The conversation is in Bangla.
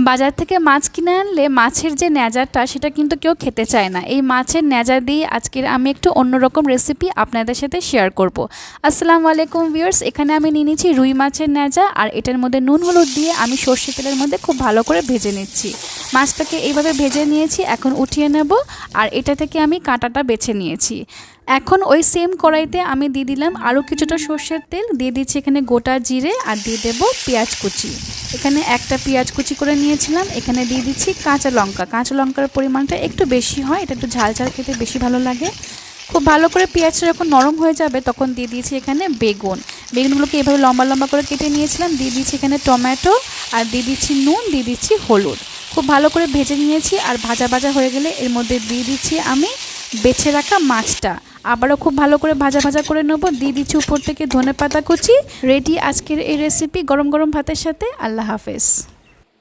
বাজার থেকে মাছ কিনে আনলে মাছের যে ন্যাজাটা সেটা কিন্তু কেউ খেতে চায় না। এই মাছের ন্যাজা দিয়ে আজকের আমি একটু অন্যরকম রেসিপি আপনাদের সাথে শেয়ার করব। আসসালামু আলাইকুম ভিউয়ার্স, এখানে আমি নিয়ে নিচ্ছি রুই মাছের ন্যাজা, আর এটার মধ্যে নুন হলুদ দিয়ে আমি সর্ষে তেলের মধ্যে খুব ভালো করে ভেজে নিচ্ছি। মাছটাকে এইভাবে ভেজে নিয়েছি, এখন উঠিয়ে নেব। আর এটা থেকে আমি কাঁটাটা বেছে নিয়েছি। এখন ওই সেম কড়াইতে আমি দিয়ে দিলাম আরও কিছুটা সর্ষের তেল, দিয়ে দিচ্ছি এখানে গোটা জিরে, আর দিয়ে দেবো পেঁয়াজ কুচি। এখানে একটা পেঁয়াজ কুচি করে নিয়েছিলাম। এখানে দিয়ে দিচ্ছি কাঁচা লঙ্কা। কাঁচা লঙ্কার পরিমাণটা একটু বেশি হয়, এটা একটু ঝাল ঝাল খেতে বেশি ভালো লাগে। খুব ভালো করে পেঁয়াজটা যখন নরম হয়ে যাবে তখন দিয়ে দিয়েছি এখানে বেগুনগুলোকে এভাবে লম্বা লম্বা করে কেটে নিয়েছিলাম। দিয়ে দিচ্ছি এখানে টমেটো, আর দিয়ে দিচ্ছি নুন, দিয়ে দিচ্ছি হলুদ। খুব ভালো করে ভেজে নিয়েছি। আর ভাজা ভাজা হয়ে গেলে এর মধ্যে দিয়ে দিচ্ছি আমি বেছে রাখা মাছটা। আবারও খুব ভালো করে ভাজা ভাজা করে নেব। দিয়ে দিচ্ছি উপর থেকে ধনেপাতা কুচি। রেডি আজকের এই রেসিপি গরম গরম ভাতের সাথে। আল্লাহ হাফেজ।